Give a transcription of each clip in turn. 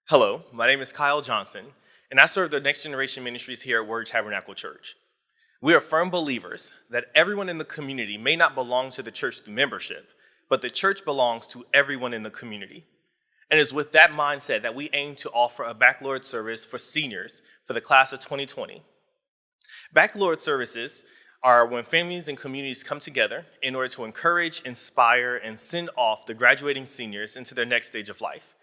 Hello, my name is Kyle Johnson, and I serve the Next Generation Ministries here at Word Tabernacle Church. We are firm believers that everyone in the community may not belong to the church through membership, but the church belongs to everyone in the community. And it's with that mindset that we aim to offer a baccalaureate service for seniors for the class of 2020. Baccalaureate services are when families and communities come together in order to encourage, inspire, and send off the graduating seniors into their next stage of life.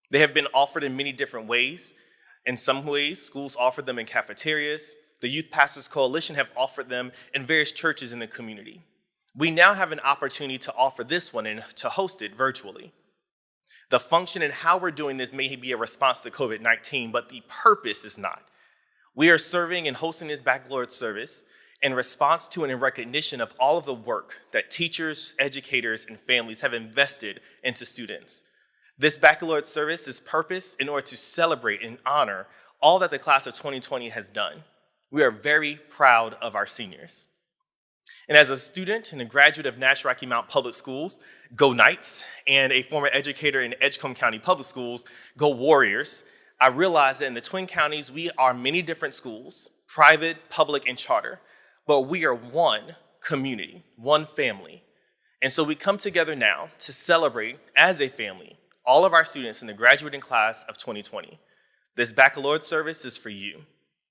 They have been offered in many different ways. In some ways, schools offer them in cafeterias. The Youth Pastors Coalition have offered them in various churches in the community. We now have an opportunity to offer this one and to host it virtually. The function and how we're doing this may be a response to COVID-19, but the purpose is not. We are serving and hosting this baccalaureate service in response to and in recognition of all of the work that teachers, educators, and families have invested into students. This baccalaureate service is purposed in order to celebrate and honor all that the class of 2020 has done. We are very proud of our seniors. And as a student and a graduate of Nash Rocky Mount Public Schools, go Knights, and a former educator in Edgecombe County Public Schools, go Warriors, I realize that in the Twin Counties, we are many different schools, private, public, and charter, but we are one community, one family. And so we come together now to celebrate as a family all of our students in the graduating class of 2020. This baccalaureate service is for you.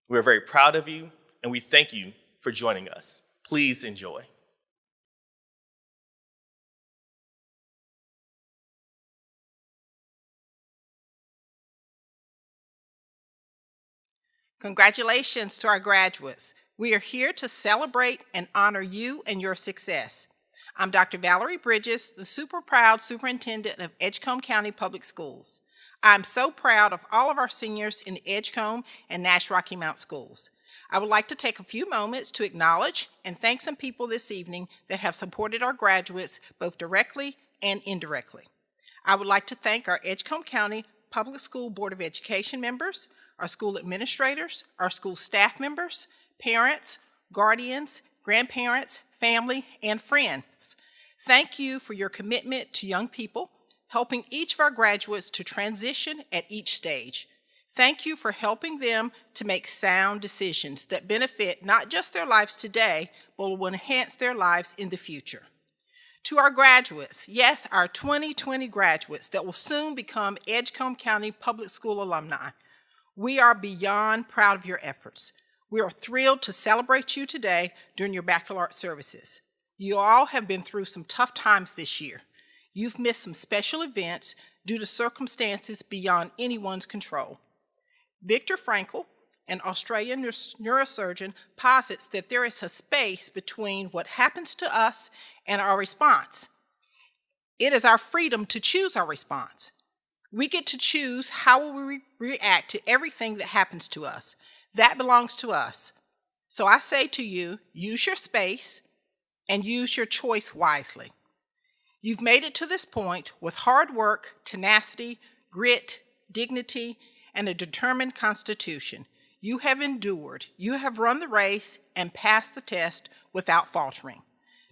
We're very proud of you, and we thank you for joining us. Please enjoy. Congratulations to our graduates. We are here to celebrate and honor you and your success. I'm Dr. Valerie Bridges, the super proud Superintendent of Edgecombe County Public Schools. I'm so proud of all of our seniors in the Edgecombe and Nash Rocky Mount schools. I would like to take a few moments to acknowledge and thank some people this evening that have supported our graduates both directly and indirectly. I would like to thank our Edgecombe County Public School Board of Education members, our school administrators, our school staff members, parents, guardians, grandparents, family, and friends. Thank you for your commitment to young people, helping each of our graduates to transition at each stage. Thank you for helping them to make sound decisions that benefit not just their lives today, but will enhance their lives in the future. To our graduates, yes, our 2020 graduates that will soon become Edgecombe County Public School alumni, we are beyond proud of your efforts. We are thrilled to celebrate you today during your baccalaureate services. You all have been through some tough times this year. You've missed some special events due to circumstances beyond anyone's control. Viktor Frankl, an Australian neurosurgeon, posits that there is a space between what happens to us and our response. It is our freedom to choose our response. We get to choose how we react to everything that happens to us. That belongs to us. So I say to you, use your space and use your choice wisely. You've made it to this point with hard work, tenacity, grit, dignity, and a determined constitution. You have endured, you have run the race and passed the test without faltering.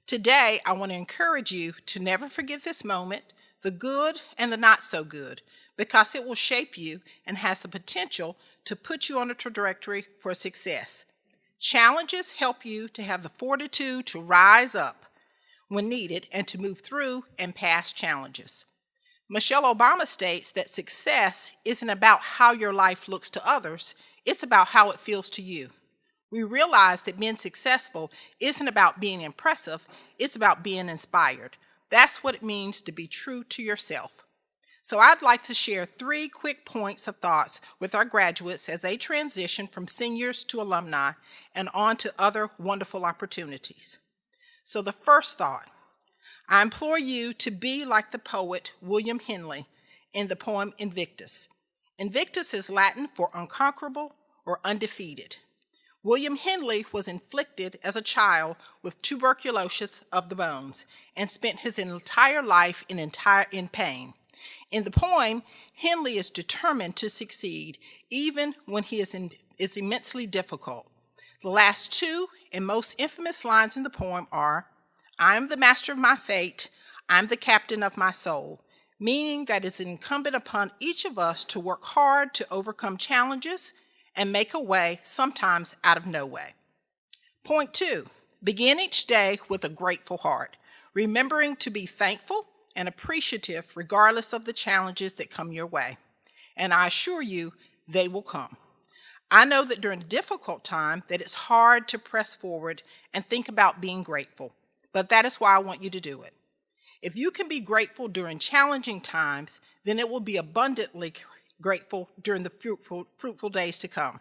Today, I want to encourage you to never forget this moment, the good and the not so good, because it will shape you and has the potential to put you on a trajectory for success. Challenges help you to have the fortitude to rise up when needed and to move through and past challenges. Michelle Obama states that success isn't about how your life looks to others, it's about how it feels to you. We realize that being successful isn't about being impressive, it's about being inspired. That's what it means to be true to yourself. So I'd like to share 3 quick points of thoughts with our graduates as they transition from seniors to alumni and on to other wonderful opportunities. So the first thought, I implore you to be like the poet William Henley in the poem Invictus. Invictus is Latin for unconquerable or undefeated. William Henley was inflicted as a child with tuberculosis of the bones and spent his entire life in pain. In the poem, Henley is determined to succeed even when he is immensely difficult. The last 2 and most infamous lines in the poem are, I am the master of my fate, I'm the captain of my soul. meaning that it's incumbent upon each of us to work hard to overcome challenges and make a way, sometimes out of no way. Point 2, begin each day with a grateful heart, remembering to be thankful and appreciative regardless of the challenges that come your way. And I assure you, they will come. I know that during a difficult time that it's hard to press forward and think about being grateful, but that is why I want you to do it. If you can be grateful during challenging times, then it will be abundantly grateful during the fruitful days to come.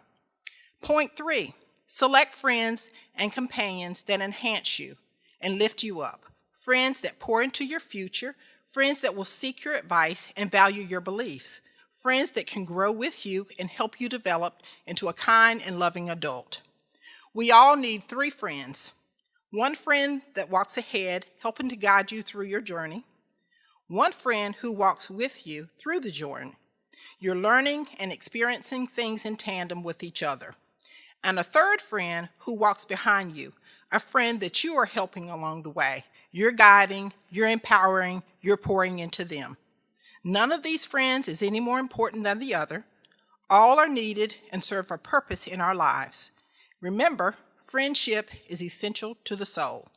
Point 3, select friends and companions that enhance you and lift you up. Friends that pour into your future, friends that will seek your advice and value your beliefs. Friends that can grow with you and help you develop into a kind and loving adult. We all need 3 friends. One friend that walks ahead, helping to guide you through your journey. One friend who walks with you through the journey. You're learning and experiencing things in tandem with each other. And a 3rd friend who walks behind you, a friend that you are helping along the way. You're guiding, you're empowering, you're pouring into them. None of these friends is any more important than the other. All are needed and serve a purpose in our lives. Remember, friendship is essential to the soul.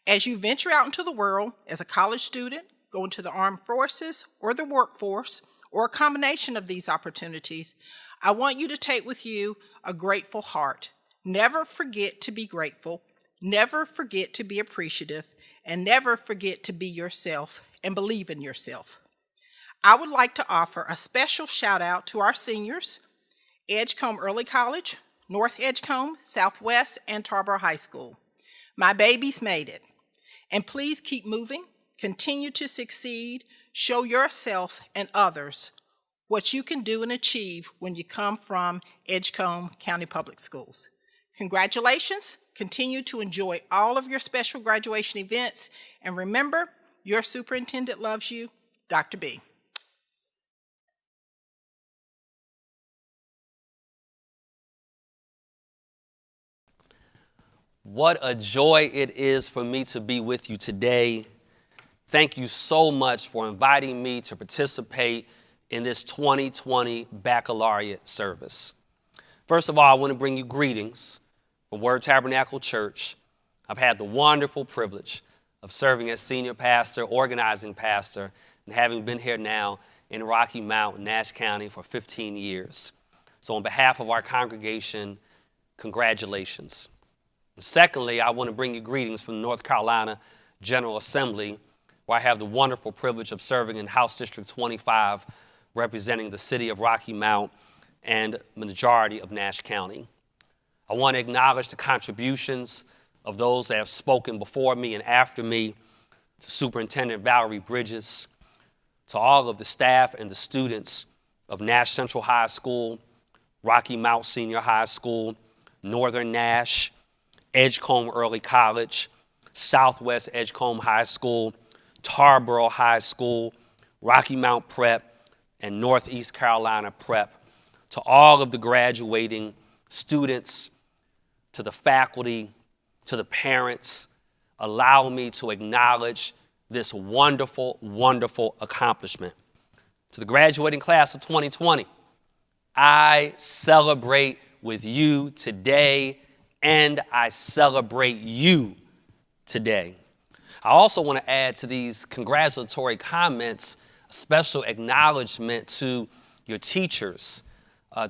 As you venture out into the world as a college student, go into the armed forces or the workforce, or a combination of these opportunities, I want you to take with you a grateful heart. Never forget to be grateful, never forget to be appreciative, and never forget to be yourself and believe in yourself. I would like to offer a special shout out to our seniors, Edgecombe Early College, North Edgecombe, Southwest, and Tarboro High School. My babies made it. And please keep moving, continue to succeed, show yourself and others what you can do and achieve when you come from Edgecombe County Public Schools. Congratulations, continue to enjoy all of your special graduation events, and remember, your superintendent loves you, Dr. B. What a joy it is for me to be with you today. Thank you so much for inviting me to participate in this 2020 baccalaureate service. First of all, I want to bring you greetings from Word Tabernacle Church. I've had the wonderful privilege of serving as senior pastor, organizing pastor, and having been here now in Rocky Mount, Nash County for 15 years. So on behalf of our congregation, congratulations. Secondly, I want to bring you greetings from the North Carolina General Assembly, where I have the wonderful privilege of serving in House District 25, representing the city of Rocky Mount and the majority of Nash County. I want to acknowledge the contributions of those that have spoken before me and after me, to Superintendent Valerie Bridges, to all of the staff and the students of Nash Central High School, Rocky Mount Senior High School, Northern Nash, Edgecombe Early College, Southwest Edgecombe High School, Tarboro High School, Rocky Mount Prep, and Northeast Carolina Prep, to all of the graduating students, to the faculty, to the parents, allow me to acknowledge this wonderful, wonderful accomplishment. To the graduating class of 2020, I celebrate with you today, and I celebrate you today. I also want to add to these congratulatory comments a special acknowledgement to your teachers,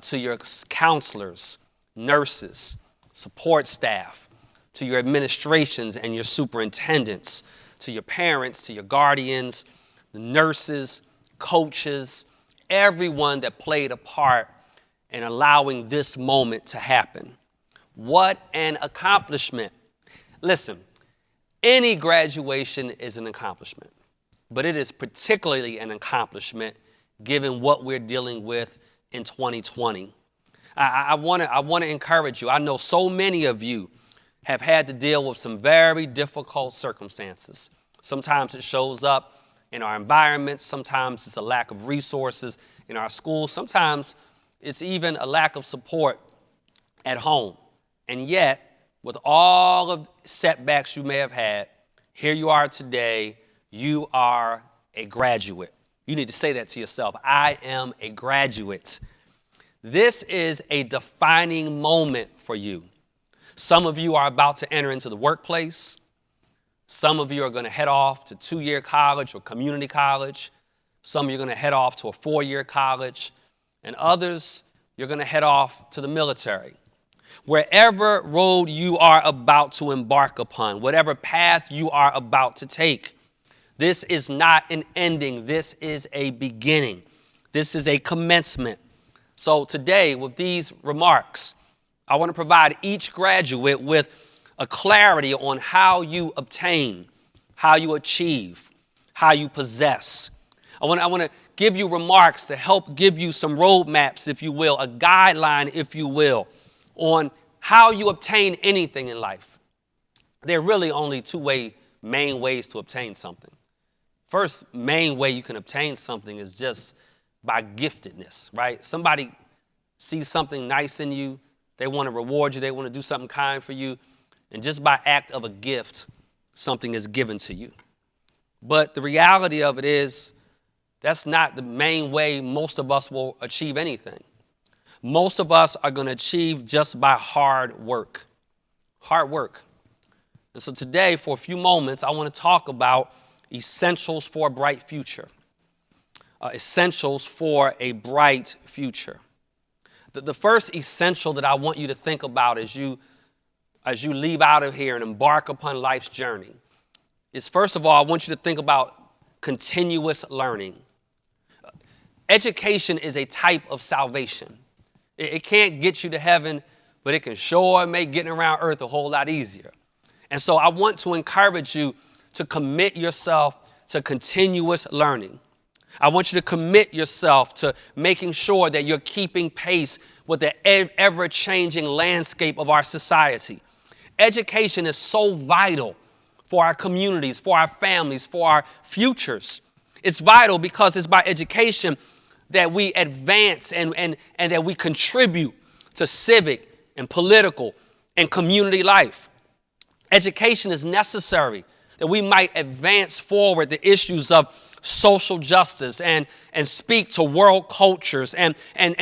to your counselors, nurses, support staff, to your administrations and your superintendents, to your parents, to your guardians, the nurses, coaches, everyone that played a part in allowing this moment to happen. What an accomplishment. Listen, any graduation is an accomplishment, but it is particularly an accomplishment given what we're dealing with in 2020. I want to encourage you. I know so many of you have had to deal with some very difficult circumstances. Sometimes it shows up in our environment. Sometimes it's a lack of resources in our schools. Sometimes it's even a lack of support at home. And yet, with all of setbacks you may have had, here you are today, you are a graduate. You need to say that to yourself. I am a graduate. This is a defining moment for you. Some of you are about to enter into the workplace. Some of you are going to head off to 2-year college or community college. Some of you are going to head off to a 4-year college. And others, you're going to head off to the military. Wherever road you are about to embark upon, whatever path you are about to take, this is not an ending. This is a beginning. This is a commencement. So today, with these remarks, I want to provide each graduate with a clarity on how you obtain, how you achieve, how you possess. I want to give you remarks to help give you some roadmaps, if you will, a guideline, if you will, on how you obtain anything in life. There are really only two main ways to obtain something. First main way you can obtain something is just by giftedness, right? Somebody sees something nice in you. They want to reward you. They want to do something kind for you. And just by act of a gift, something is given to you. But the reality of it is that's not the main way most of us will achieve anything. Most of us are going to achieve just by hard work. Hard work. And so today, for a few moments, I want to talk about essentials for a bright future. Essentials for a bright future. The first essential that I want you to think about as you leave out of here and embark upon life's journey is, first of all, I want you to think about continuous learning. Education is a type of salvation. It can't get you to heaven, but it can sure make getting around earth a whole lot easier. And so I want to encourage you to commit yourself to continuous learning. I want you to commit yourself to making sure that you're keeping pace with the ever-changing landscape of our society. Education is so vital for our communities, for our families, for our futures. It's vital because it's by education that we advance and that we contribute to civic and political and community life. Education is necessary that we might advance forward the issues of social justice and speak to world cultures and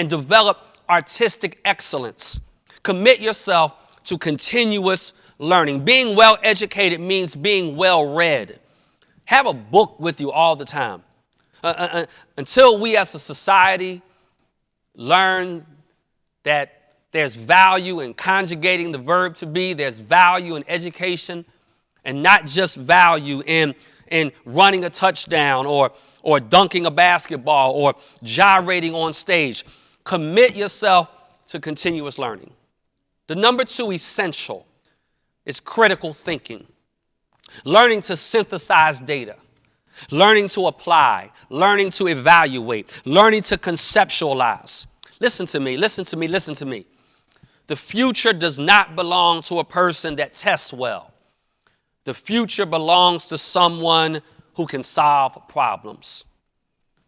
develop artistic excellence. Commit yourself to continuous learning. Being well educated means being well read. Have a book with you all the time. Until we as a society learn that there's value in conjugating the verb to be, there's value in education, and not just value in running a touchdown or dunking a basketball or gyrating on stage. Commit yourself to continuous learning. The number 2 essential is critical thinking. Learning to synthesize data, learning to apply, learning to evaluate, learning to conceptualize. Listen to me, listen to me, listen to me. The future does not belong to a person that tests well. The future belongs to someone who can solve problems.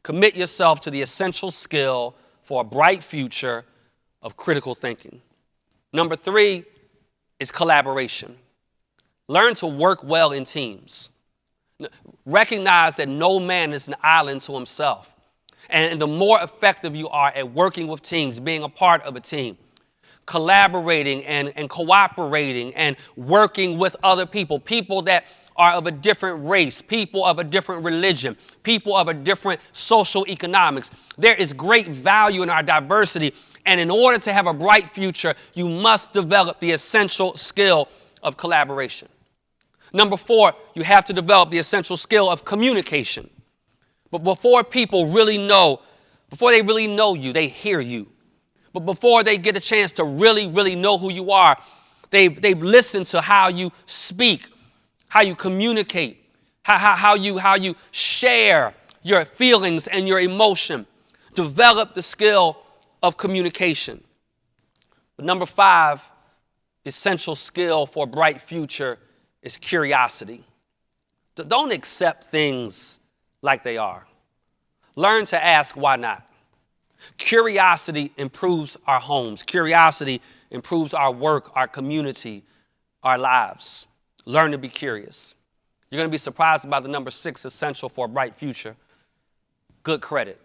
Commit yourself to the essential skill for a bright future of critical thinking. Number 3 is collaboration. Learn to work well in teams. Recognize that no man is an island to himself. And the more effective you are at working with teams, being a part of a team, collaborating and cooperating and working with other people, people that are of a different race, people of a different religion, people of a different social economics. There is great value in our diversity. And in order to have a bright future, you must develop the essential skill of collaboration. Number 4, you have to develop the essential skill of communication. But before people really know, before they really know you, they hear you. But before they get a chance to really know who you are, they've listened to how you speak, how you communicate, how you share your feelings and your emotion. Develop the skill of communication. But number 5, essential skill for a bright future is curiosity. Don't accept things like they are. Learn to ask why not. Curiosity improves our homes. Curiosity improves our work, our community, our lives. Learn to be curious. You're going to be surprised about the number 6 essential for a bright future. good credit.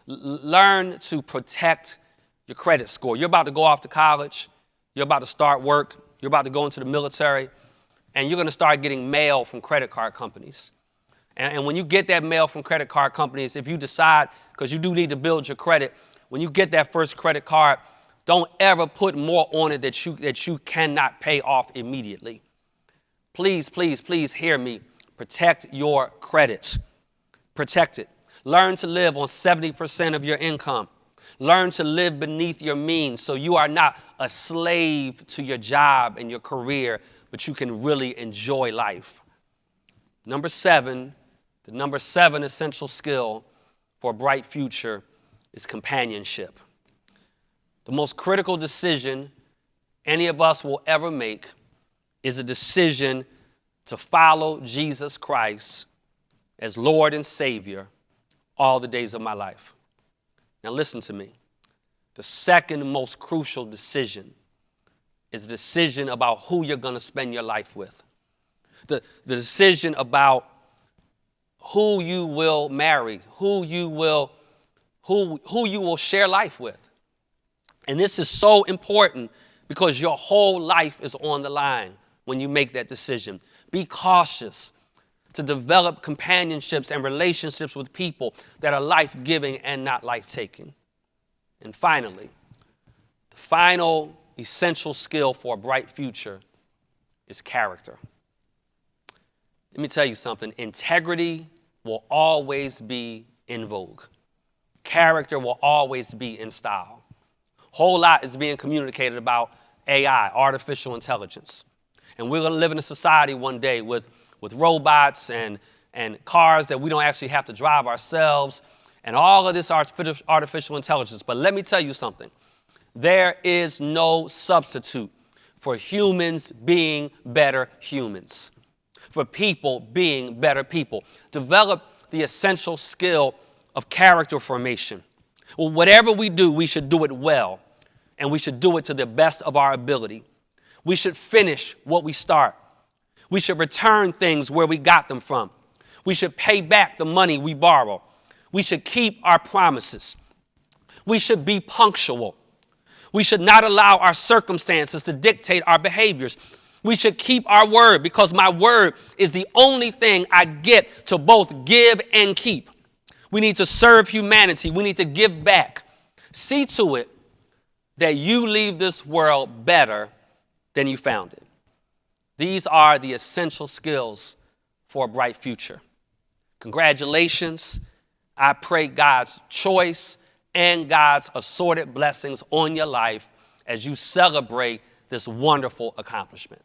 Learn to protect your credit score. You're about to go off to college. You're about to start work. You're about to go into the military. And you're going to start getting mail from credit card companies. And when you get that mail from credit card companies, if you decide, because you do need to build your credit, when you get that first credit card, don't ever put more on it that you cannot pay off immediately. Please, please, please hear me. Protect your credit. Protect it. Learn to live on 70% of your income. Learn to live beneath your means so you are not a slave to your job and your career, but you can really enjoy life. Number 7, the number 7 essential skill for a bright future is companionship. The most critical decision any of us will ever make is a decision to follow Jesus Christ as Lord and Savior all the days of my life. Now listen to me. The second most crucial decision is the decision about who you're going to spend your life with. The decision about who you will marry, who you will share life with. And this is so important because your whole life is on the line when you make that decision. Be cautious to develop companionships and relationships with people that are life-giving and not life-taking. And finally, the final essential skill for a bright future is character. Let me tell you something. Integrity will always be in vogue. Character will always be in style. Whole lot is being communicated about AI, artificial intelligence. And we're going to live in a society one day with robots and cars that we don't actually have to drive ourselves and all of this artificial intelligence. But let me tell you something. There is no substitute for humans being better humans, for people being better people. Develop the essential skill of character formation. Well, whatever we do, we should do it well, and we should do it to the best of our ability. We should finish what we start. We should return things where we got them from. We should pay back the money we borrow. We should keep our promises. We should be punctual. We should not allow our circumstances to dictate our behaviors. We should keep our word because my word is the only thing I get to both give and keep. We need to serve humanity. We need to give back. See to it that you leave this world better than you found it. These are the essential skills for a bright future. Congratulations. I pray God's choice and God's assorted blessings on your life as you celebrate this wonderful accomplishment.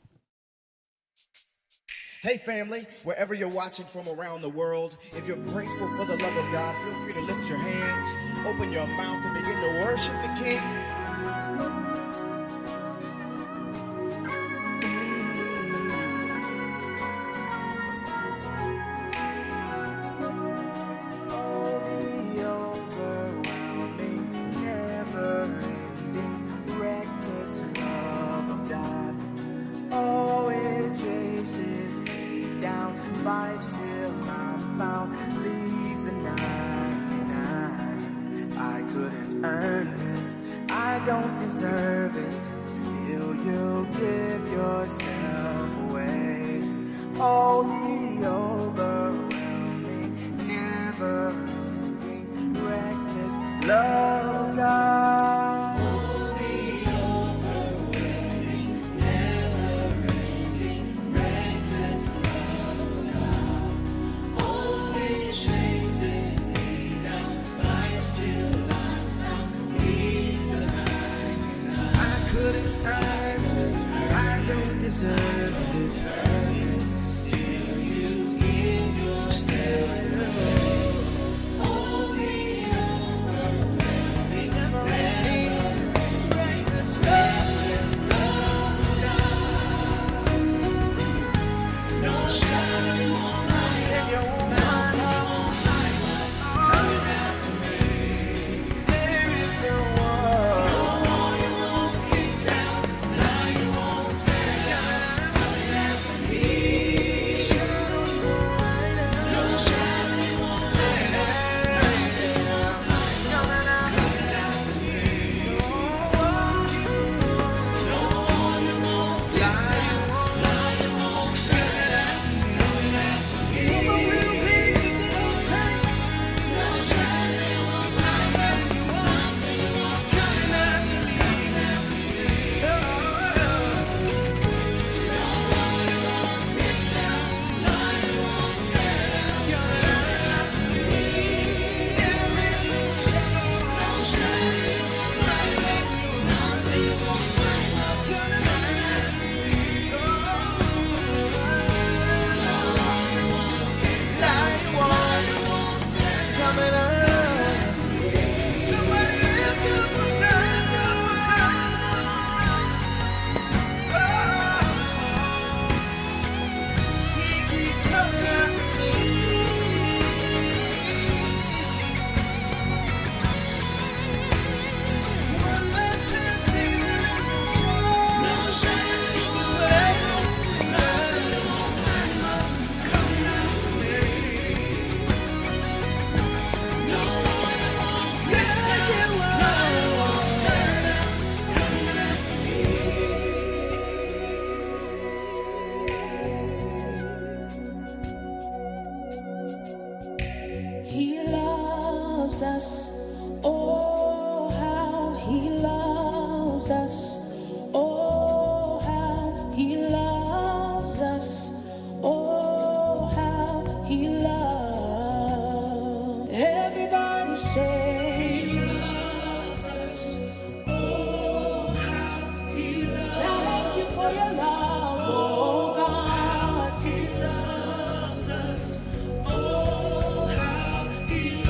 Hey family, wherever you're watching from around the world, if you're grateful for the love of God, feel free to lift your hands, open your mouth, and begin to worship the King. Fights till I'm found, leaves the 99. I couldn't earn it, I don't deserve it. Still you give yourself away. Oh, the overwhelming, never-ending, reckless love of God. Never us. Oh, how he loves us. Oh, how he loves us. Oh, how he loves. Everybody say he loves us. Oh, how he loves. Thank you for your love, oh God. He loves us. Oh, how he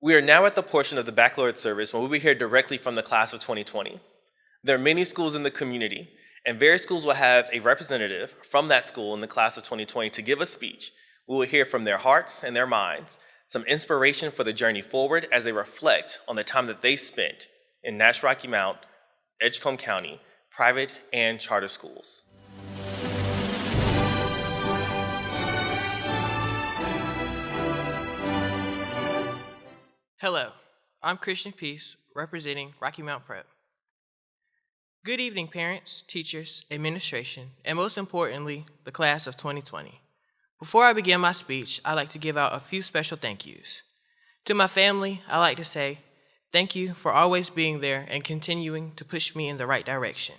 We are now at the portion of the baccalaureate service when we will hear directly from the class of 2020. There are many schools in the community, and various schools will have a representative from that school in the class of 2020 to give a speech. We will hear from their hearts and their minds some inspiration for the journey forward as they reflect on the time that they spent in Nash Rocky Mount, Edgecombe County, private and charter schools. Hello, I'm Christian Peace, representing Rocky Mount Prep. Good evening, parents, teachers, administration, and most importantly, the class of 2020. Before I begin my speech, I'd like to give out a few special thank yous. To my family, I'd like to say thank you for always being there and continuing to push me in the right direction.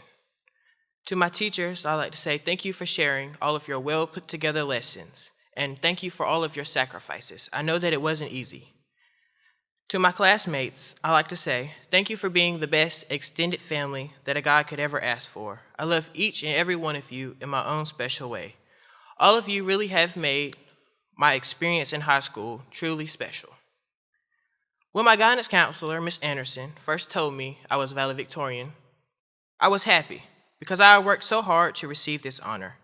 To my teachers, I'd like to say thank you for sharing all of your well put together lessons, and thank you for all of your sacrifices. I know that it wasn't easy. To my classmates, I'd like to say thank you for being the best extended family that a God could ever ask for. I love each and every one of you in my own special way. All of you really have made my experience in high school truly special. When my guidance counselor, Ms. Anderson, first told me I was valedictorian, I was happy because I had worked so hard to receive this honor.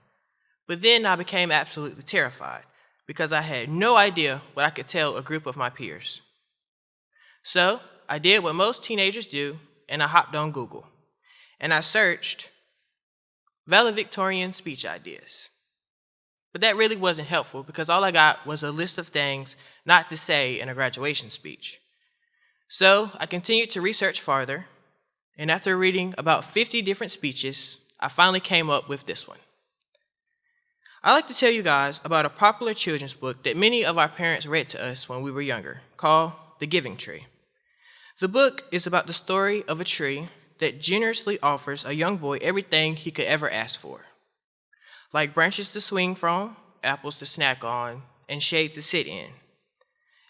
But then I became absolutely terrified because I had no idea what I could tell a group of my peers. So I did what most teenagers do, and I hopped on Google, and I searched valedictorian speech ideas. But that really wasn't helpful because all I got was a list of things not to say in a graduation speech. So I continued to research farther, and after reading about 50 different speeches, I finally came up with this one. I'd like to tell you guys about a popular children's book that many of our parents read to us when we were younger, called The Giving Tree. The book is about the story of a tree that generously offers a young boy everything he could ever ask for, like branches to swing from, apples to snack on, and shade to sit in.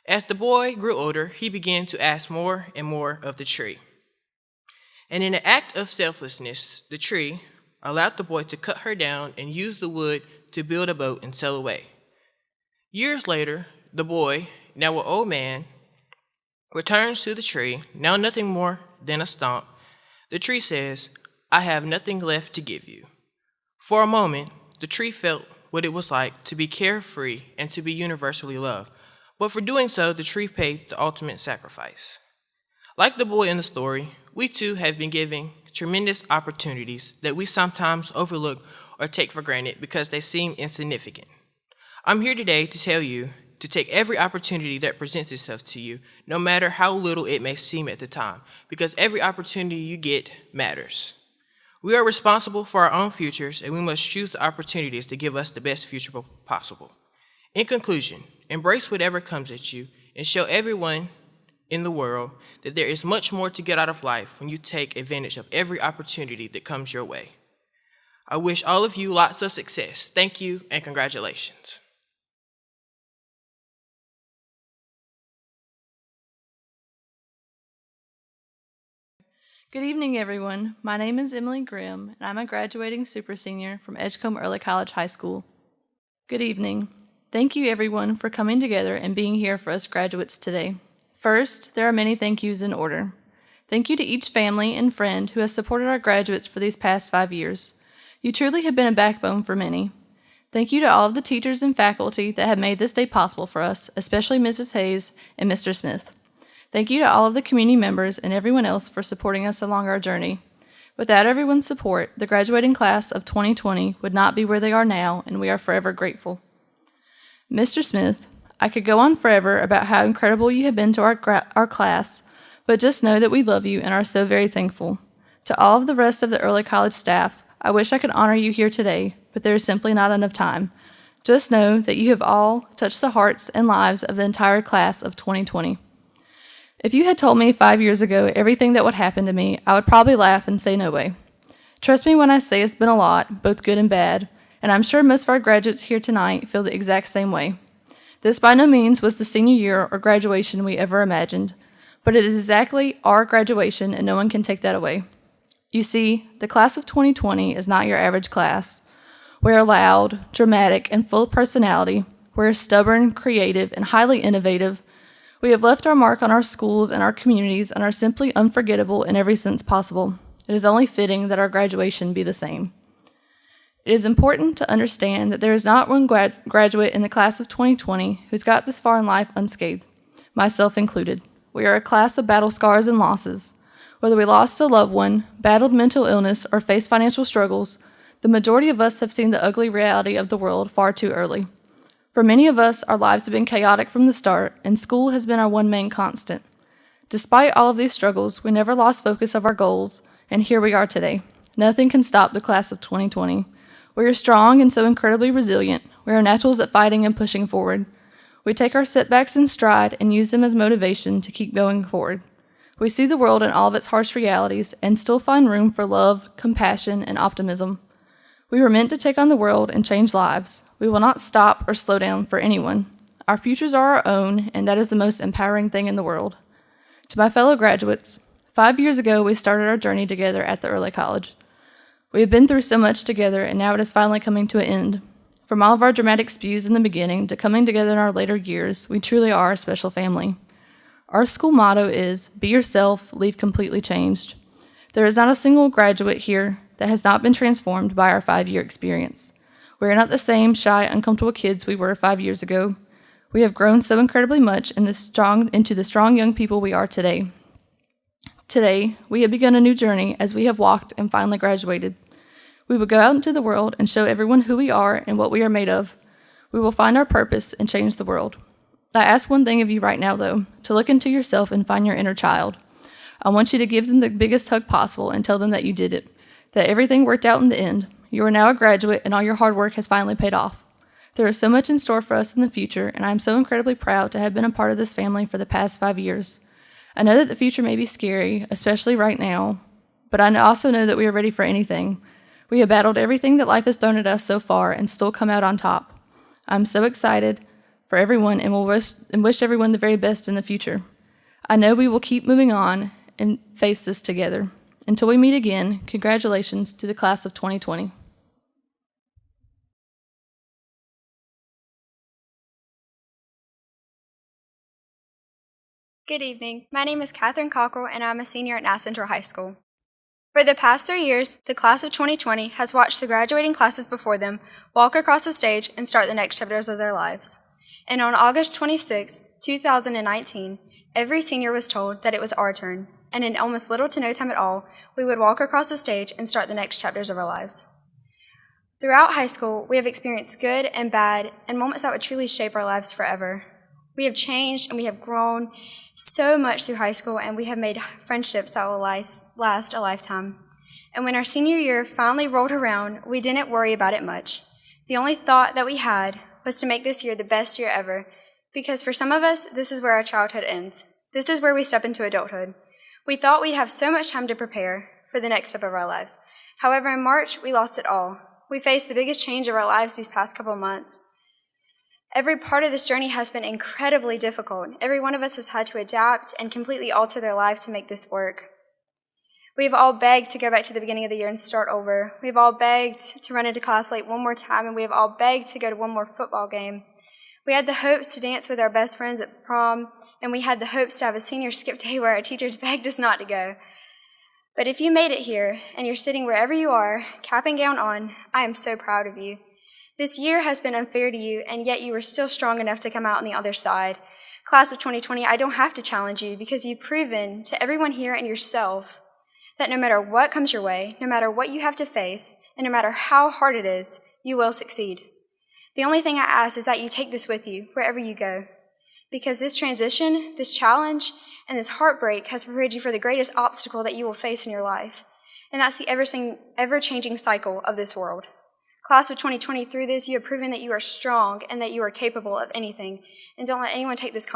As the boy grew older, he began to ask more and more of the tree. And in an act of selflessness, the tree allowed the boy to cut her down and use the wood to build a boat and sail away. Years later, the boy, now an old man, returns to the tree, now nothing more than a stump. The tree says, "I have nothing left to give you." For a moment, the tree felt what it was like to be carefree and to be universally loved. But for doing so, the tree paid the ultimate sacrifice. Like the boy in the story, we too have been given tremendous opportunities that we sometimes overlook or take for granted because they seem insignificant. I'm here today to tell you to take every opportunity that presents itself to you, no matter how little it may seem at the time, because every opportunity you get matters. We are responsible for our own futures, and we must choose the opportunities to give us the best future possible. In conclusion, embrace whatever comes at you and show everyone in the world that there is much more to get out of life when you take advantage of every opportunity that comes your way. I wish all of you lots of success. Thank you and congratulations. Good evening, everyone. My name is Emily Grimm, and I'm a graduating super senior from Edgecombe Early College High School. Good evening. Thank you, everyone, for coming together and being here for us graduates today. First, there are many thank yous in order. Thank you to each family and friend who has supported our graduates for these past 5 years. You truly have been a backbone for many. Thank you to all of the teachers and faculty that have made this day possible for us, especially Mrs. Hayes and Mr. Smith. Thank you to all of the community members and everyone else for supporting us along our journey. Without everyone's support, the graduating class of 2020 would not be where they are now, and we are forever grateful. Mr. Smith, I could go on forever about how incredible you have been to our class, but just know that we love you and are so very thankful. To all of the rest of the early college staff, I wish I could honor you here today, but there is simply not enough time. Just know that you have all touched the hearts and lives of the entire class of 2020. If you had told me 5 years ago everything that would happen to me, I would probably laugh and say no way. Trust me when I say it's been a lot, both good and bad, and I'm sure most of our graduates here tonight feel the exact same way. This by no means was the senior year or graduation we ever imagined, but it is exactly our graduation and no one can take that away. You see, the class of 2020 is not your average class. We are loud, dramatic, and full of personality. We are stubborn, creative, and highly innovative. We have left our mark on our schools and our communities and are simply unforgettable in every sense possible. It is only fitting that our graduation be the same. It is important to understand that there is not one graduate in the class of 2020 who's got this far in life unscathed, myself included. We are a class of battle scars and losses. Whether we lost a loved one, battled mental illness, or faced financial struggles, the majority of us have seen the ugly reality of the world far too early. For many of us, our lives have been chaotic from the start, and school has been our one main constant. Despite all of these struggles, we never lost focus of our goals, and here we are today. Nothing can stop the class of 2020. We are strong and so incredibly resilient. We are naturals at fighting and pushing forward. We take our setbacks in stride and use them as motivation to keep going forward. We see the world in all of its harsh realities and still find room for love, compassion, and optimism. We were meant to take on the world and change lives. We will not stop or slow down for anyone. Our futures are our own, and that is the most empowering thing in the world. To my fellow graduates, 5 years ago we started our journey together at the early college. We have been through so much together, and now it is finally coming to an end. From all of our dramatic spews in the beginning to coming together in our later years, we truly are a special family. Our school motto is, be yourself, leave completely changed. There is not a single graduate here that has not been transformed by our 5-year experience. We are not the same shy, uncomfortable kids we were 5 years ago. We have grown so incredibly much into the strong young people we are today. Today, we have begun a new journey as we have walked and finally graduated. We will go out into the world and show everyone who we are and what we are made of. We will find our purpose and change the world. I ask one thing of you right now, though, to look into yourself and find your inner child. I want you to give them the biggest hug possible and tell them that you did it, that everything worked out in the end. You are now a graduate and all your hard work has finally paid off. There is so much in store for us in the future, and I am so incredibly proud to have been a part of this family for the past 5 years. I know that the future may be scary, especially right now, but I also know that we are ready for anything. We have battled everything that life has thrown at us so far and still come out on top. I'm so excited for everyone and wish everyone the very best in the future. I know we will keep moving on and face this together. Until we meet again, congratulations to the class of 2020. Good evening. My name is Katherine Cockrell, and I'm a senior at Nass Central High School. For the past 3 years, the class of 2020 has watched the graduating classes before them walk across the stage and start the next chapters of their lives. And on August 26, 2019, every senior was told that it was our turn, and in almost little to no time at all, we would walk across the stage and start the next chapters of our lives. Throughout high school, we have experienced good and bad and moments that would truly shape our lives forever. We have changed and we have grown so much through high school, and we have made friendships that will last a lifetime. And when our senior year finally rolled around, we didn't worry about it much. The only thought that we had was to make this year the best year ever, because for some of us, this is where our childhood ends. This is where we step into adulthood. We thought we'd have so much time to prepare for the next step of our lives. However, in March, we lost it all. We faced the biggest change of our lives these past couple of months. Every part of this journey has been incredibly difficult. Every one of us has had to adapt and completely alter their life to make this work. We've all begged to go back to the beginning of the year and start over. We've all begged to run into class late one more time, and we have all begged to go to one more football game. We had the hopes to dance with our best friends at prom, and we had the hopes to have a senior skip day where our teachers begged us not to go. But if you made it here, and you're sitting wherever you are, cap and gown on, I am so proud of you. This year has been unfair to you, and yet you were still strong enough to come out on the other side. Class of 2020, I don't have to challenge you because you've proven to everyone here and yourself that no matter what comes your way, no matter what you have to face, and no matter how hard it is, you will succeed. The only thing I ask is that you take this with you wherever you go, because this transition, this challenge, and this heartbreak has prepared you for the greatest obstacle that you will face in your life, and that's the ever-changing cycle of this world. Class of 2020, through this, you have proven that you are strong and that you are capable of anything, and don't let anyone take this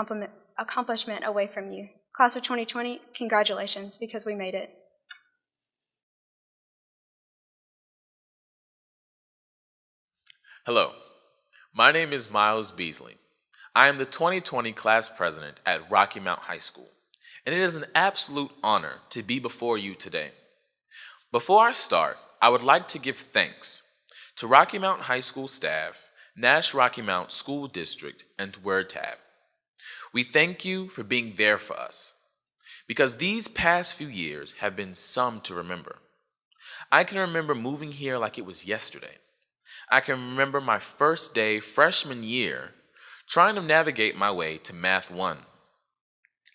accomplishment away from you. Class of 2020, congratulations, because we made it. Hello, my name is Miles Beasley. I am the 2020 class president at Rocky Mount High School, and it is an absolute honor to be before you today. Before I start, I would like to give thanks to Rocky Mount High School staff, Nash Rocky Mount School District, and WordTab. We thank you for being there for us, because these past few years have been some to remember. I can remember moving here like it was yesterday. I can remember my first day freshman year trying to navigate my way to Math 1.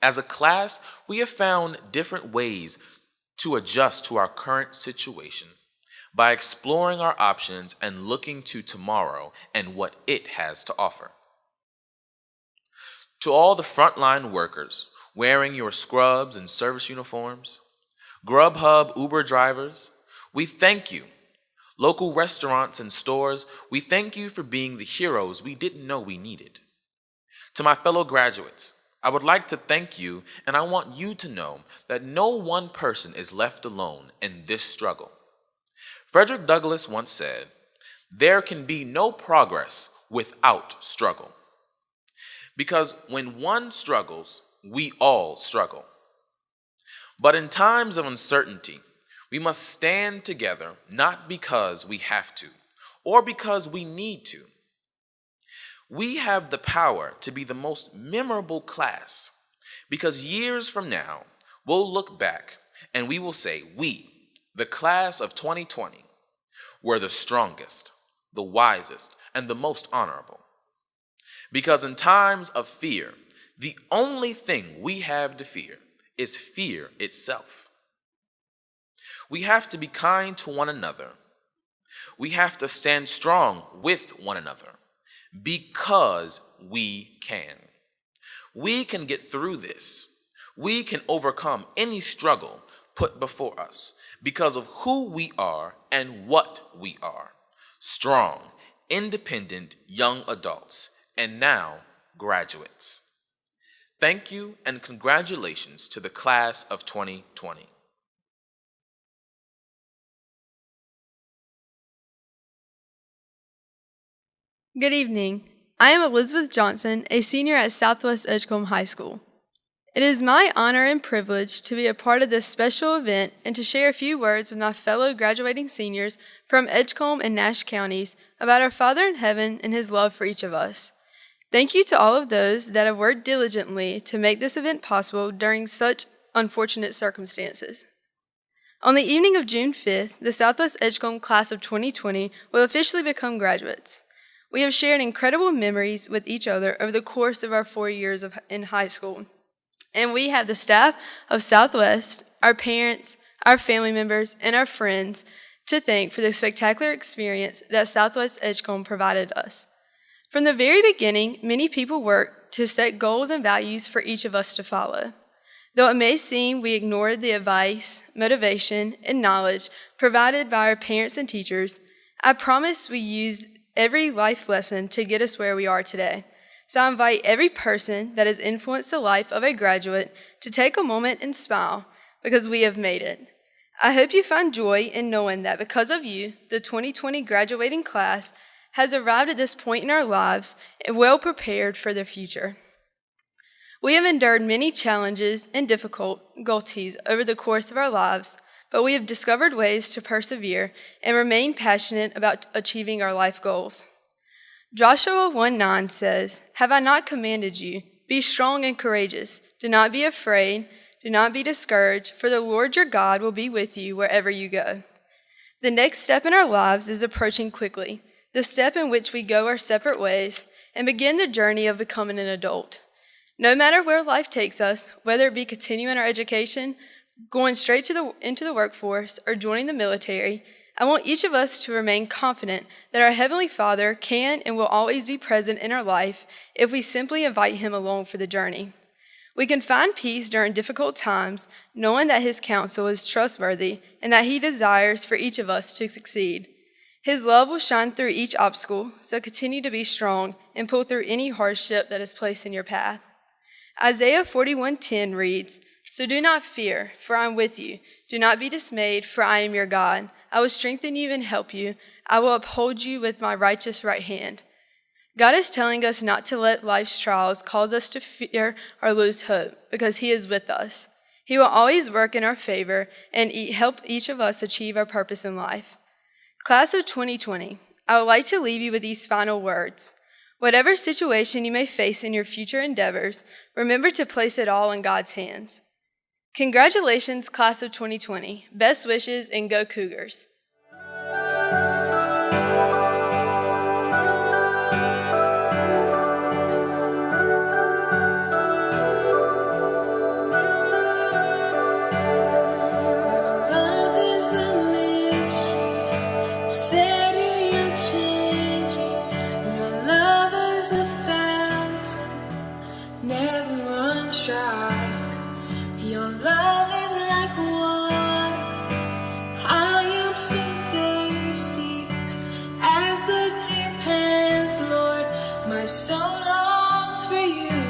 As a class, we have found different ways to adjust to our current situation by exploring our options and looking to tomorrow and what it has to offer. To all the frontline workers wearing your scrubs and service uniforms, Grubhub Uber drivers, we thank you. Local restaurants and stores, we thank you for being the heroes we didn't know we needed. To my fellow graduates, I would like to thank you, and I want you to know that no one person is left alone in this struggle. Frederick Douglass once said, "There can be no progress without struggle." Because when one struggles, we all struggle. But in times of uncertainty, we must stand together, not because we have to, or because we need to. We have the power to be the most memorable class, because years from now, we'll look back and we will say we, the class of 2020, were the strongest, the wisest, and the most honorable. Because in times of fear, the only thing we have to fear is fear itself. We have to be kind to one another. We have to stand strong with one another because we can. We can get through this. We can overcome any struggle put before us because of who we are and what we are. Strong, independent young adults, and now graduates. Thank you and congratulations to the class of 2020. Good evening. I am Elizabeth Johnson, a senior at Southwest Edgecombe High School. It is my honor and privilege to be a part of this special event and to share a few words with my fellow graduating seniors from Edgecombe and Nash counties about our Father in heaven and his love for each of us. Thank you to all of those that have worked diligently to make this event possible during such unfortunate circumstances. On the evening of June 5th, the Southwest Edgecombe class of 2020 will officially become graduates. We have shared incredible memories with each other over the course of our 4 years in high school. And we have the staff of Southwest, our parents, our family members, and our friends to thank for the spectacular experience that Southwest Edgecombe provided us. From the very beginning, many people worked to set goals and values for each of us to follow. Though it may seem we ignored the advice, motivation, and knowledge provided by our parents and teachers, I promise we use every life lesson to get us where we are today. So I invite every person that has influenced the life of a graduate to take a moment and smile, because we have made it. I hope you find joy in knowing that because of you, the 2020 graduating class has arrived at this point in our lives and well prepared for the future. We have endured many challenges and difficulties over the course of our lives, but we have discovered ways to persevere and remain passionate about achieving our life goals. Joshua 1:9 says, "Have I not commanded you? Be strong and courageous. Do not be afraid. Do not be discouraged, for the Lord your God will be with you wherever you go." The next step in our lives is approaching quickly, the step in which we go our separate ways and begin the journey of becoming an adult. No matter where life takes us, whether it be continuing our education, going straight into the workforce, or joining the military, I want each of us to remain confident that our Heavenly Father can and will always be present in our life if we simply invite Him along for the journey. We can find peace during difficult times, knowing that His counsel is trustworthy and that He desires for each of us to succeed. His love will shine through each obstacle, so continue to be strong and pull through any hardship that is placed in your path. Isaiah 41:10 reads, "So do not fear, for I am with you. Do not be dismayed, for I am your God. I will strengthen you and help you. I will uphold you with my righteous right hand." God is telling us not to let life's trials cause us to fear or lose hope, because He is with us. He will always work in our favor and help each of us achieve our purpose in life. Class of 2020, I would like to leave you with these final words. Whatever situation you may face in your future endeavors, remember to place it all in God's hands. Congratulations, Class of 2020. Best wishes and go Cougars. Love is a mystery, steady and changing. Your love is a fountain, never runs dry. Your love is like water. I am so thirsty as the deep pants, Lord. My soul longs for you.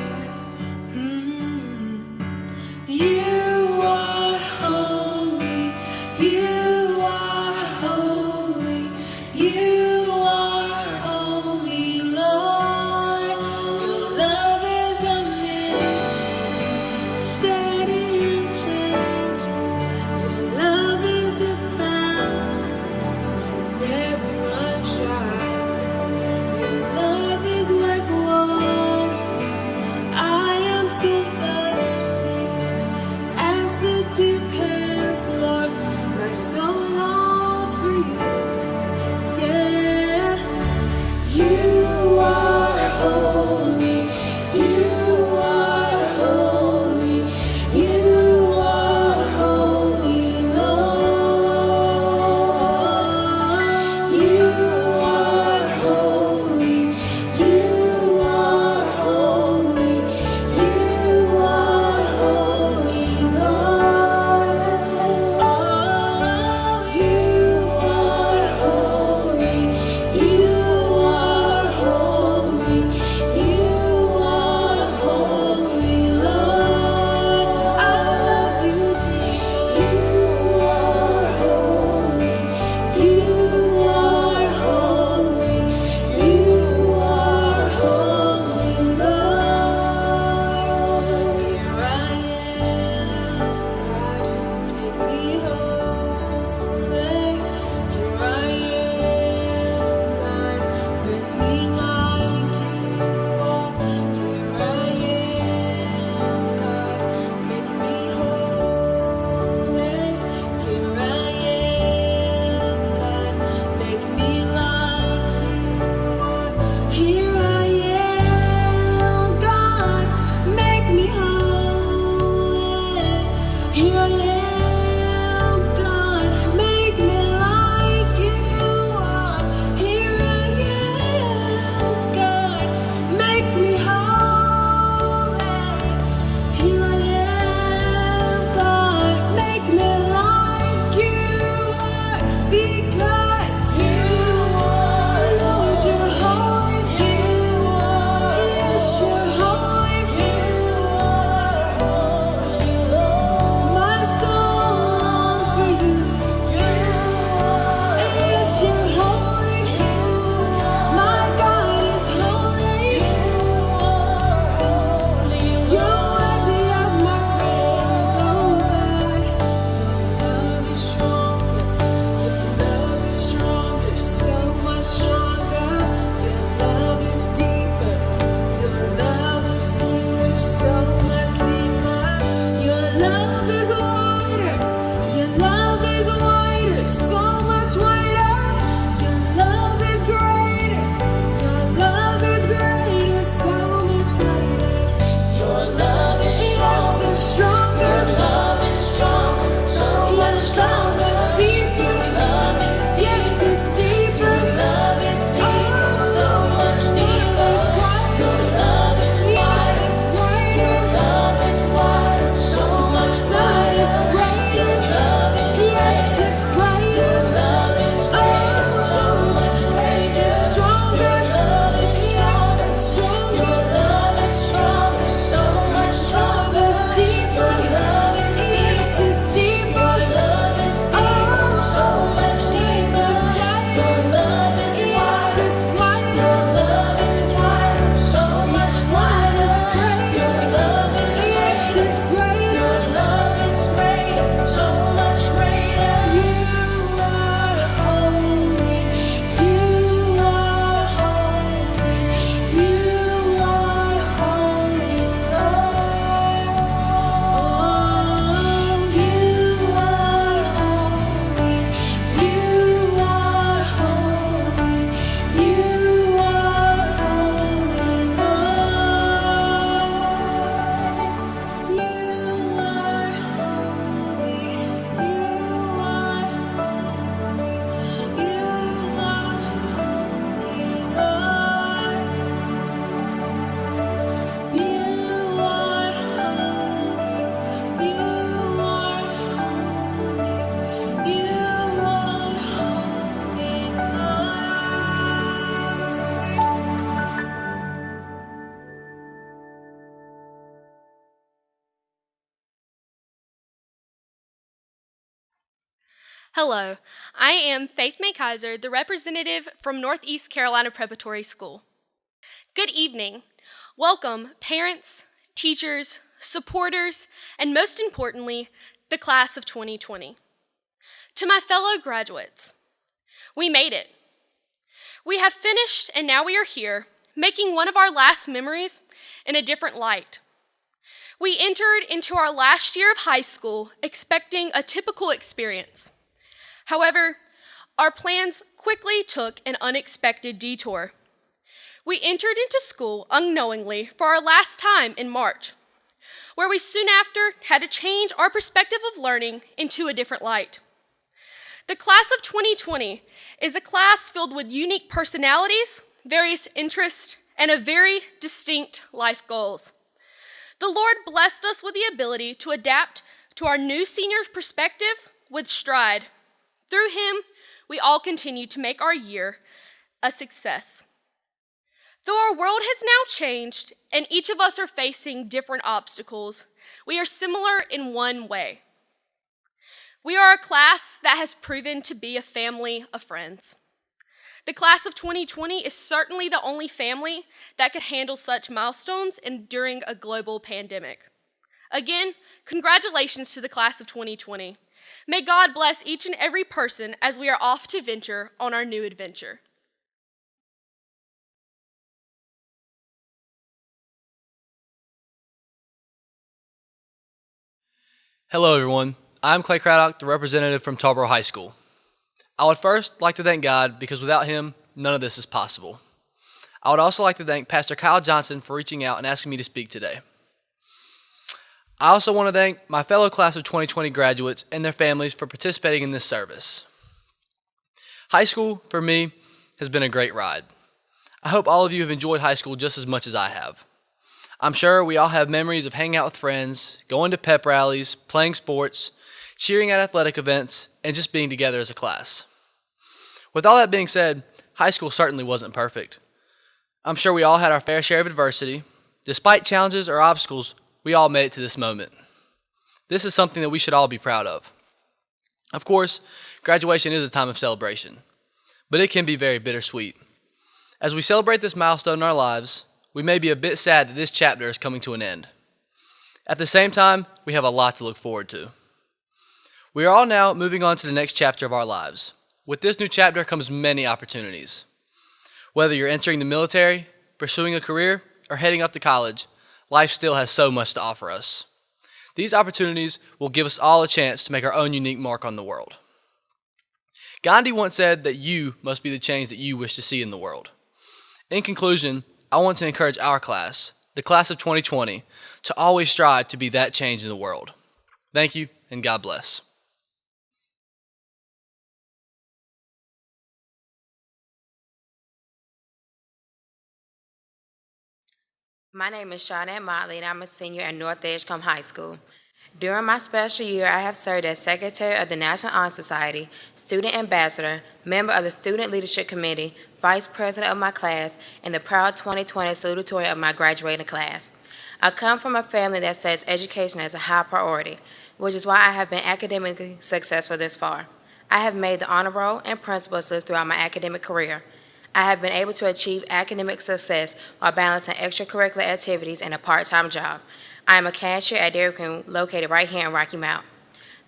You are holy. You are holy. You are holy, Lord. Your love is a mystery, steady and Hello, I am Faith May Kaiser, the representative from Northeast Carolina Preparatory School. Good evening. Welcome, parents, teachers, supporters, and most importantly, the class of 2020. To my fellow graduates, we made it. We have finished and now we are here, making one of our last memories in a different light. We entered into our last year of high school expecting a typical experience. However, our plans quickly took an unexpected detour. We entered into school unknowingly for our last time in March, where we soon after had to change our perspective of learning into a different light. The class of 2020 is a class filled with unique personalities, various interests, and a very distinct life goals. The Lord blessed us with the ability to adapt to our new senior perspective with stride. Through Him, we all continue to make our year a success. Though our world has now changed and each of us are facing different obstacles, we are similar in one way. We are a class that has proven to be a family of friends. The class of 2020 is certainly the only family that could handle such milestones during a global pandemic. Again, congratulations to the class of 2020. May God bless each and every person as we are off to venture on our new adventure. Hello everyone, I'm Clay Craddock, the representative from Tarboro High School. I would first like to thank God because without Him, none of this is possible. I would also like to thank Pastor Kyle Johnson for reaching out and asking me to speak today. I also want to thank my fellow class of 2020 graduates and their families for participating in this service. High school, for me, has been a great ride. I hope all of you have enjoyed high school just as much as I have. I'm sure we all have memories of hanging out with friends, going to pep rallies, playing sports, cheering at athletic events, and just being together as a class. With all that being said, high school certainly wasn't perfect. I'm sure we all had our fair share of adversity. Despite challenges or obstacles, we all made it to this moment. This is something that we should all be proud of. Of course, graduation is a time of celebration, but it can be very bittersweet. As we celebrate this milestone in our lives, we may be a bit sad that this chapter is coming to an end. At the same time, we have a lot to look forward to. We are all now moving on to the next chapter of our lives. With this new chapter comes many opportunities. Whether you're entering the military, pursuing a career, or heading up to college, life still has so much to offer us. These opportunities will give us all a chance to make our own unique mark on the world. Gandhi once said that you must be the change that you wish to see in the world. In conclusion, I want to encourage our class, the class of 2020, to always strive to be that change in the world. Thank you, and God bless. My name is Shawnette Motley, and I'm a senior at North Edgecombe High School. During my special year, I have served as Secretary of the National Honor Society, Student Ambassador, member of the Student Leadership Committee, Vice President of my class, and the proud 2020 salutatorian of my graduating class. I come from a family that sets education as a high priority, which is why I have been academically successful this far. I have made the honor roll and principal's list throughout my academic career. I have been able to achieve academic success while balancing extracurricular activities and a part-time job. I am a cashier at Dairy Queen located right here in Rocky Mount.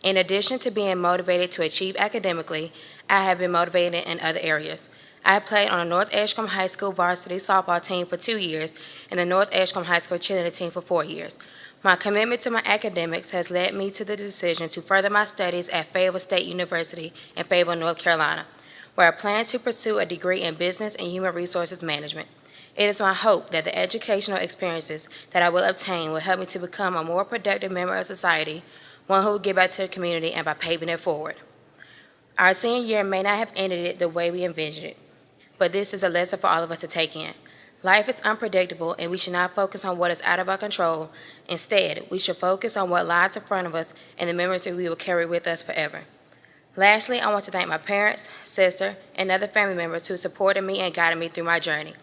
In addition to being motivated to achieve academically, I have been motivated in other areas. I have played on the North Edgecombe High School varsity softball team for 2 years and the North Edgecombe High School cheerleading team for 4 years. My commitment to my academics has led me to the decision to further my studies at Fayetteville State University in Fayetteville, North Carolina, where I plan to pursue a degree in Business and Human Resources Management. It is my hope that the educational experiences that I will obtain will help me to become a more productive member of society, one who will give back to the community and by paving it forward. Our senior year may not have ended it the way we envisioned it, but this is a lesson for all of us to take in. Life is unpredictable, and we should not focus on what is out of our control. Instead, we should focus on what lies in front of us and the memories that we will carry with us forever. Lastly, I want to thank my parents, sister, and other family members who supported me and guided me through my journey.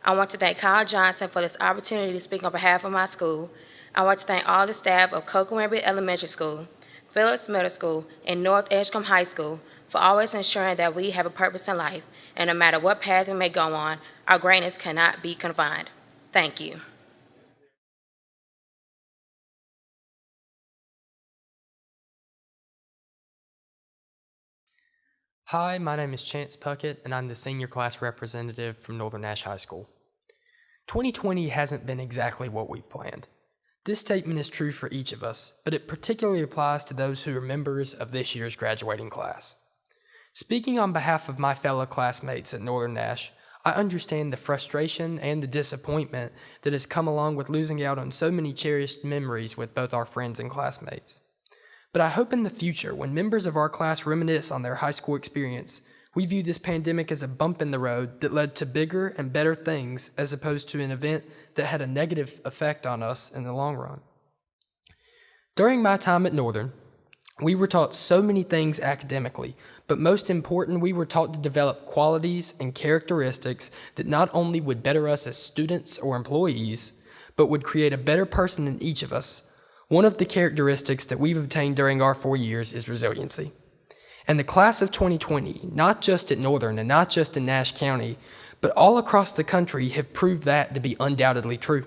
I want to thank Kyle Johnson for this opportunity to speak on behalf of my school. I want to thank all the staff of Cocoa Elementary School, Phillips Middle School, and North Edgecombe High School for always ensuring that we have a purpose in life, and no matter what path we may go on, our greatness cannot be confined. Thank you. Hi, my name is Chance Puckett, and I'm the senior class representative from Northern Nash High School. 2020 hasn't been exactly what we planned. This statement is true for each of us, but it particularly applies to those who are members of this year's graduating class. Speaking on behalf of my fellow classmates at Northern Nash, I understand the frustration and the disappointment that has come along with losing out on so many cherished memories with both our friends and classmates. But I hope in the future, when members of our class reminisce on their high school experience, we view this pandemic as a bump in the road that led to bigger and better things as opposed to an event that had a negative effect on us in the long run. During my time at Northern, we were taught so many things academically, but most important, we were taught to develop qualities and characteristics that not only would better us as students or employees, but would create a better person in each of us. One of the characteristics that we've obtained during our 4 years is resiliency. And the class of 2020, not just at Northern and not just in Nash County, but all across the country have proved that to be undoubtedly true.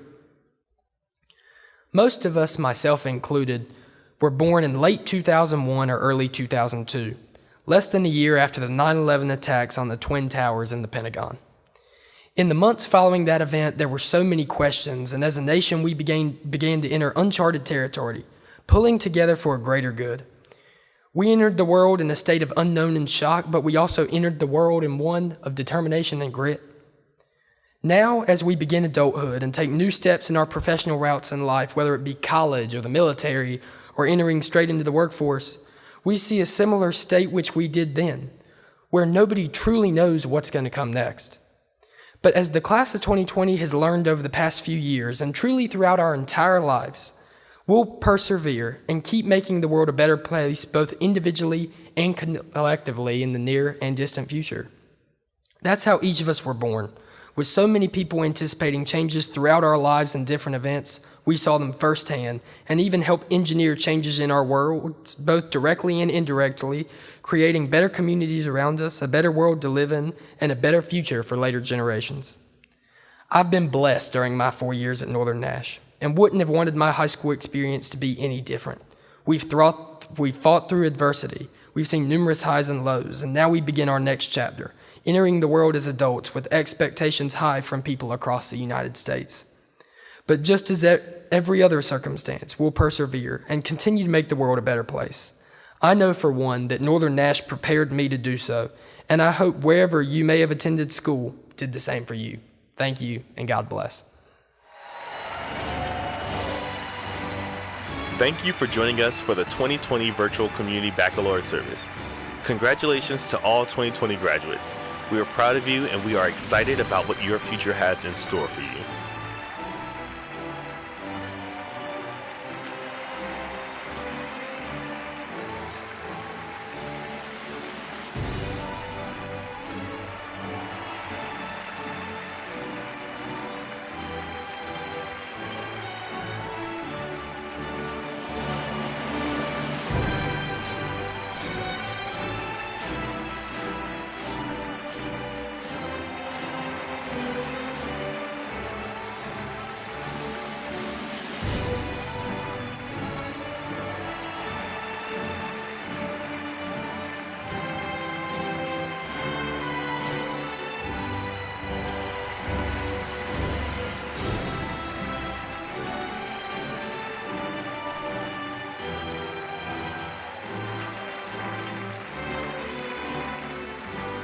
Most of us, myself included, were born in late 2001 or early 2002, less than a year after the 9/11 attacks on the Twin Towers and the Pentagon. In the months following that event, there were so many questions, and as a nation, we began to enter uncharted territory, pulling together for a greater good. We entered the world in a state of unknown and shock, but we also entered the world in one of determination and grit. Now, as we begin adulthood and take new steps in our professional routes in life, whether it be college or the military or entering straight into the workforce, we see a similar state which we did then, where nobody truly knows what's going to come next. But as the class of 2020 has learned over the past few years, and truly throughout our entire lives, we'll persevere and keep making the world a better place both individually and collectively in the near and distant future. That's how each of us were born. With so many people anticipating changes throughout our lives and different events, we saw them firsthand and even helped engineer changes in our world, both directly and indirectly, creating better communities around us, a better world to live in, and a better future for later generations. I've been blessed during my 4 years at Northern Nash and wouldn't have wanted my high school experience to be any different. We've fought through adversity, we've seen numerous highs and lows, and now we begin our next chapter, entering the world as adults with expectations high from people across the United States. But just as every other circumstance, we'll persevere and continue to make the world a better place. I know for one that Northern Nash prepared me to do so, and I hope wherever you may have attended school did the same for you. Thank you, and God bless. Thank you for joining us for the 2020 Virtual Community Baccalaureate Service. Congratulations to all 2020 graduates. We are proud of you, and we are excited about what your future has in store for you.